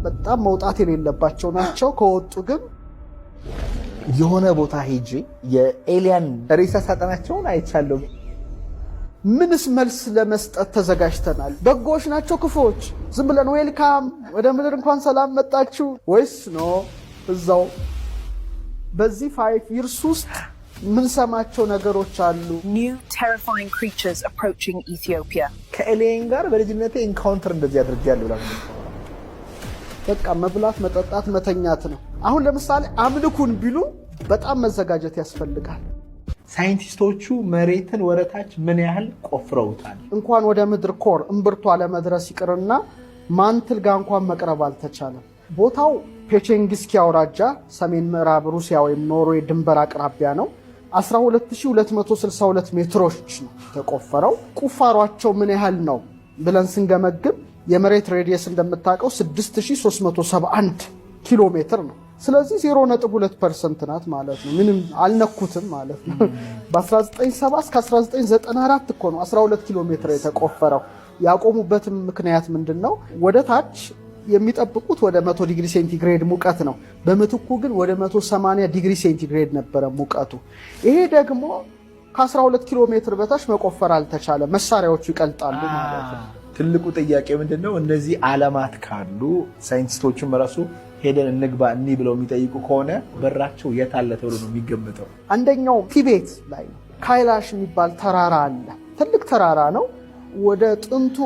በጣም መውጣት የሌለባቸው ናቸው። ከወጡ ግን የሆነ ቦታ ሄጄ የኤሊያን ሬሳ ሳጥናቸውን አይቻለሁ። ምንስ መልስ ለመስጠት ተዘጋጅተናል? በጎች ናቸው ክፉዎች? ዝም ብለን ዌልካም ወደ ምድር እንኳን ሰላም መጣችሁ ወይስ ነው እዛው በዚህ 5 years ውስጥ ምን ሰማቸው ነገሮች አሉ? New terrifying creatures approaching Ethiopia. ከኤሊያን ጋር በልጅነቴ ኢንካውንተር እንደዚህ አድርጌያለሁ ብላ በቃ መብላት መጠጣት መተኛት ነው። አሁን ለምሳሌ አምልኩን ቢሉ በጣም መዘጋጀት ያስፈልጋል። ሳይንቲስቶቹ መሬትን ወረታች ምን ያህል ቆፍረውታል። እንኳን ወደ ምድር ኮር እምብርቷ ለመድረስ ይቅርና ማንትል ጋር እንኳን መቅረብ አልተቻለም። ቦታው ፔቼንግስኪ አውራጃ ሰሜን ምዕራብ ሩሲያ ወይም ኖርዌይ ድንበር አቅራቢያ ነው። 12262 ሜትሮች ነው ተቆፈረው። ቁፋሯቸው ምን ያህል ነው ብለን ስንገመግም የመሬት ሬዲየስ እንደምታውቀው 6371 ኪሎ ሜትር ነው። ስለዚህ 0.2% ናት ማለት ነው። ምንም አልነኩትም ማለት ነው። በ1970 እስከ 1994 እኮ ነው 12 ኪሎ ሜትር የተቆፈረው። ያቆሙበትም ምክንያት ምንድነው? ወደ ታች የሚጠብቁት ወደ 100 ዲግሪ ሴንቲግሬድ ሙቀት ነው። በምትኩ ግን ወደ 180 ዲግሪ ሴንቲግሬድ ነበረ ሙቀቱ። ይሄ ደግሞ ከ12 ኪሎ ሜትር በታች መቆፈር አልተቻለ። መሳሪያዎቹ ይቀልጣሉ ማለት ነው። ትልቁ ጥያቄ ምንድነው? እነዚህ ዓለማት ካሉ ሳይንቲስቶቹም ራሱ ሄደን እንግባ እኒ ብለው የሚጠይቁ ከሆነ በራቸው የት አለ ተብሎ ነው የሚገመተው? አንደኛው ቲቤት ላይ ካይላሽ የሚባል ተራራ አለ። ትልቅ ተራራ ነው። ወደ ጥንቱ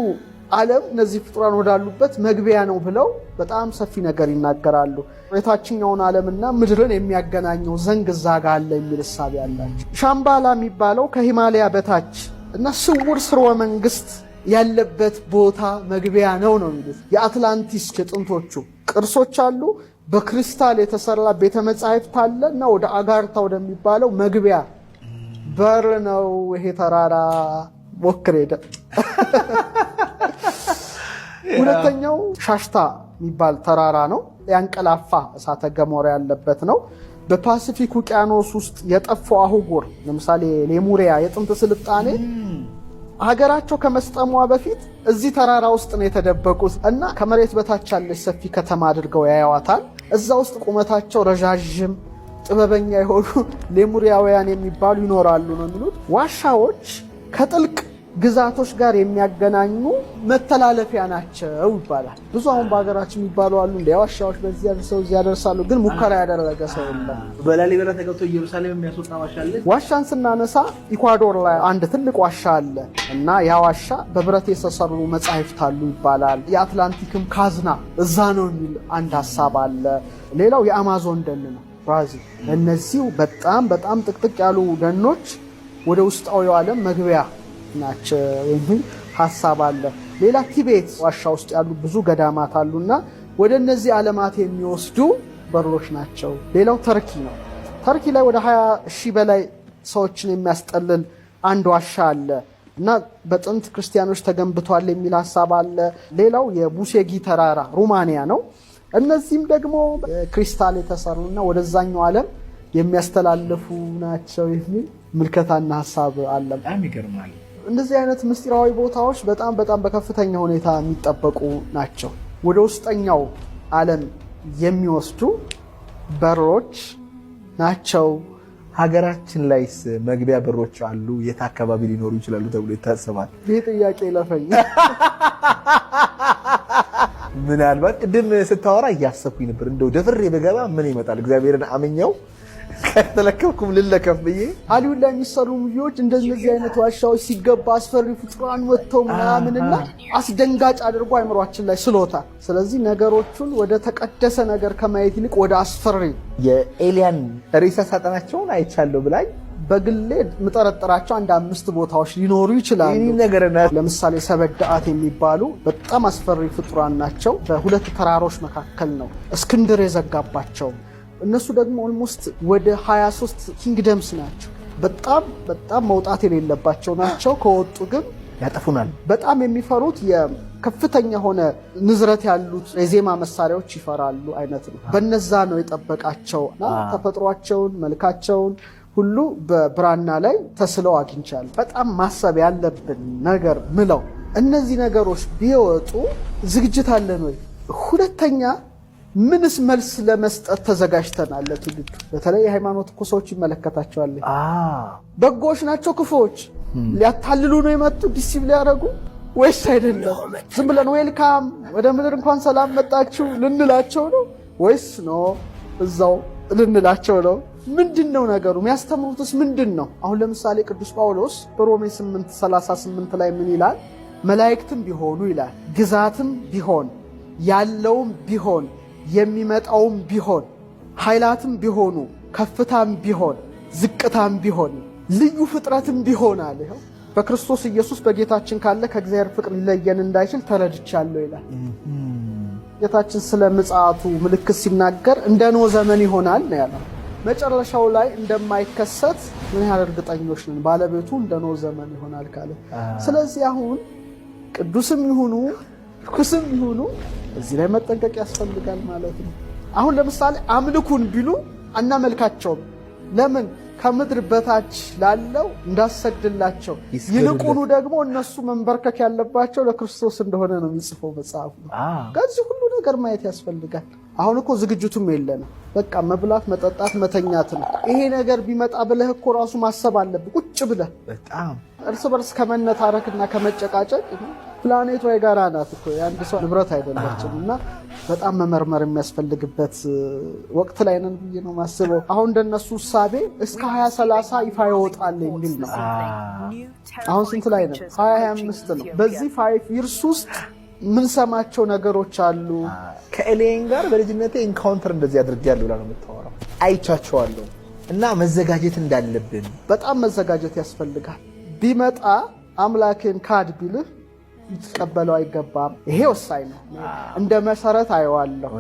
ዓለም እነዚህ ፍጡራን ወዳሉበት መግቢያ ነው ብለው በጣም ሰፊ ነገር ይናገራሉ። የታችኛውን ዓለምና ምድርን የሚያገናኘው ዘንግ እዛ ጋ አለ የሚል እሳቤ አላቸው። ሻምባላ የሚባለው ከሂማሊያ በታች እና ስውር ስርወ መንግስት ያለበት ቦታ መግቢያ ነው የሚሉት። የአትላንቲስ የጥንቶቹ ቅርሶች አሉ። በክሪስታል የተሰራ ቤተ መጻሕፍት አለ እና ወደ አጋርታ ወደሚባለው መግቢያ በር ነው ይሄ ተራራ። ሞክር ሄደ። ሁለተኛው ሻሽታ የሚባል ተራራ ነው። ያንቀላፋ እሳተ ገሞራ ያለበት ነው። በፓሲፊክ ውቅያኖስ ውስጥ የጠፋው አህጉር ለምሳሌ ሌሙሪያ የጥንት ስልጣኔ ሀገራቸው ከመስጠሟ በፊት እዚህ ተራራ ውስጥ ነው የተደበቁት እና ከመሬት በታች ያለች ሰፊ ከተማ አድርገው ያያዋታል። እዛ ውስጥ ቁመታቸው ረዣዥም ጥበበኛ የሆኑ ሌሙሪያውያን የሚባሉ ይኖራሉ ነው የሚሉት። ዋሻዎች ከጥልቅ ግዛቶች ጋር የሚያገናኙ መተላለፊያ ናቸው ይባላል። ብዙ አሁን በሀገራችን የሚባሉ አሉ እንደ ዋሻዎች በዚህ ያደርሰው እዚህ ያደርሳሉ፣ ግን ሙከራ ያደረገ ሰው የለም። በላሊበላ ተገብቶ ኢየሩሳሌም የሚያስወጣ ዋሻ አለ። ዋሻን ስናነሳ ኢኳዶር ላይ አንድ ትልቅ ዋሻ አለ እና ያ ዋሻ በብረት የተሰሩ መጻሕፍት አሉ ይባላል። የአትላንቲክም ካዝና እዛ ነው የሚል አንድ ሐሳብ አለ። ሌላው የአማዞን ደን ነው ብራዚል። እነዚህ በጣም ጥቅጥቅ ያሉ ደኖች ወደ ውስጣዊው ዓለም መግቢያ ናቸው የሚል ሐሳብ አለ። ሌላ ቲቤት ዋሻ ውስጥ ያሉ ብዙ ገዳማት አሉና ወደ እነዚህ ዓለማት የሚወስዱ በሮች ናቸው። ሌላው ተርኪ ነው። ተርኪ ላይ ወደ 20,000 በላይ ሰዎችን የሚያስጠልል አንድ ዋሻ አለ እና በጥንት ክርስቲያኖች ተገንብቷል የሚል ሐሳብ አለ። ሌላው የቡሴጊ ተራራ ሩማንያ ነው። እነዚህም ደግሞ ክሪስታል የተሰሩና ወደዛኛው ዓለም የሚያስተላልፉ ናቸው የሚል ምልከታና ሐሳብ አለ። በጣም ይገርማል። እንደዚህ አይነት ምስጢራዊ ቦታዎች በጣም በከፍተኛ ሁኔታ የሚጠበቁ ናቸው። ወደ ውስጠኛው ዓለም የሚወስዱ በሮች ናቸው። ሀገራችን ላይስ መግቢያ በሮች አሉ? የት አካባቢ ሊኖሩ ይችላሉ ተብሎ ይታሰባል? ይህ ጥያቄ ለፈኝ ምናልባት ቅድም ስታወራ እያሰብኩኝ ነበር እንደው ደፍሬ በገባ ምን ይመጣል? እግዚአብሔርን አምኘው ከተለከፍኩም ልለከፍ ብዬ ሀሊውድ ላይ የሚሰሩ ሙቪዎች እንደዚህ አይነት ዋሻዎች ሲገባ አስፈሪ ፍጡራን ወጥተው ምናምንና አስደንጋጭ አድርጎ አይምሯችን ላይ ስሎታል። ስለዚህ ነገሮቹን ወደ ተቀደሰ ነገር ከማየት ይልቅ ወደ አስፈሪ የኤሊያን ሬሳ ሳጥናቸውን አይቻለሁ ብላኝ በግሌ ምጠረጥራቸው አንድ 5 ቦታዎች ሊኖሩ ይችላሉ። ይሄ ነገርና ለምሳሌ ሰበዳአት የሚባሉ በጣም አስፈሪ ፍጡራን ናቸው። በሁለት ተራሮች መካከል ነው እስክንድር የዘጋባቸው። እነሱ ደግሞ ኦልሞስት ወደ 23 ኪንግደምስ ናቸው። በጣም መውጣት የሌለባቸው ናቸው። ከወጡ ግን ያጠፉናል። በጣም የሚፈሩት የከፍተኛ ሆነ ንዝረት ያሉት የዜማ መሳሪያዎች ይፈራሉ አይነት ነው። በነዛ ነው የጠበቃቸው። ተፈጥሯቸውን መልካቸውን ሁሉ በብራና ላይ ተስለው አግኝቻለሁ። በጣም ማሰብ ያለብን ነገር ምለው እነዚህ ነገሮች ቢወጡ ዝግጅት አለን ወይ? ሁለተኛ ምንስ መልስ ለመስጠት ተዘጋጅተናል? ለትውልዱ በተለይ የሃይማኖት እኮ ሰዎች ይመለከታቸዋል። በጎዎች ናቸው ክፉዎች? ሊያታልሉ ነው የመጡ ዲሲቭ ሊያደርጉ ወይስ አይደለም? ዝም ብለን ዌልካም ወደ ምድር እንኳን ሰላም መጣችሁ ልንላቸው ነው ወይስ ነው እዛው ልንላቸው ነው? ምንድነው ነገሩ? የሚያስተምሩትስ ምንድነው? አሁን ለምሳሌ ቅዱስ ጳውሎስ በሮሜ 8:38 ላይ ምን ይላል? መላእክትም ቢሆኑ ይላል ግዛትም ቢሆን ያለውም ቢሆን የሚመጣውም ቢሆን ኃይላትም ቢሆኑ ከፍታም ቢሆን ዝቅታም ቢሆን ልዩ ፍጥረትም ቢሆን አለ በክርስቶስ ኢየሱስ በጌታችን ካለ ከእግዚአብሔር ፍቅር ሊለየን እንዳይችል ተረድቻለሁ ይላል። ጌታችን ስለ ምጽአቱ ምልክት ሲናገር እንደ ኖህ ዘመን ይሆናል ነው ያለው። መጨረሻው ላይ እንደማይከሰት ምን ያህል እርግጠኞች ነን? ባለቤቱ እንደ ኖህ ዘመን ይሆናል ካለ። ስለዚህ አሁን ቅዱስም ይሁኑ ርኩስም ይሁኑ እዚህ ላይ መጠንቀቅ ያስፈልጋል ማለት ነው። አሁን ለምሳሌ አምልኩን ቢሉ አናመልካቸውም። ለምን? ከምድር በታች ላለው እንዳሰግድላቸው ይልቁኑ ደግሞ እነሱ መንበርከክ ያለባቸው ለክርስቶስ እንደሆነ ነው የሚጽፈው መጽሐፉ። ከዚህ ሁሉ ነገር ማየት ያስፈልጋል። አሁን እኮ ዝግጅቱም የለንም። በቃ መብላት፣ መጠጣት፣ መተኛት ነው። ይሄ ነገር ቢመጣ ብለህ እኮ ራሱ ማሰብ አለብህ ቁጭ ብለህ። በጣም እርስ በርስ ከመነታረክና ከመጨቃጨቅ ፕላኔቷ የጋራ ናት እኮ የአንድ ሰው ንብረት አይደለችም። እና በጣም መመርመር የሚያስፈልግበት ወቅት ላይ ነን ብዬ ነው ማስበው። አሁን እንደነሱ እሳቤ እስከ 2030 ይፋ ይወጣል የሚል ነው። አሁን ስንት ላይ ነው? 2025 ነው። በዚህ 5 ይርስ ውስጥ ምን ሰማቸው ነገሮች አሉ። ከኤሊየን ጋር በልጅነቴ ኢንካውንተር እንደዚህ አድርጌያለሁ ብላ ነው የምታወራው። አይቻቸዋለሁ እና መዘጋጀት እንዳለብን በጣም መዘጋጀት ያስፈልጋል። ቢመጣ አምላክን ካድ ቢልህ ልትቀበለው አይገባም። ይሄ ወሳኝ ነው። እንደ መሰረት አየዋለሁ።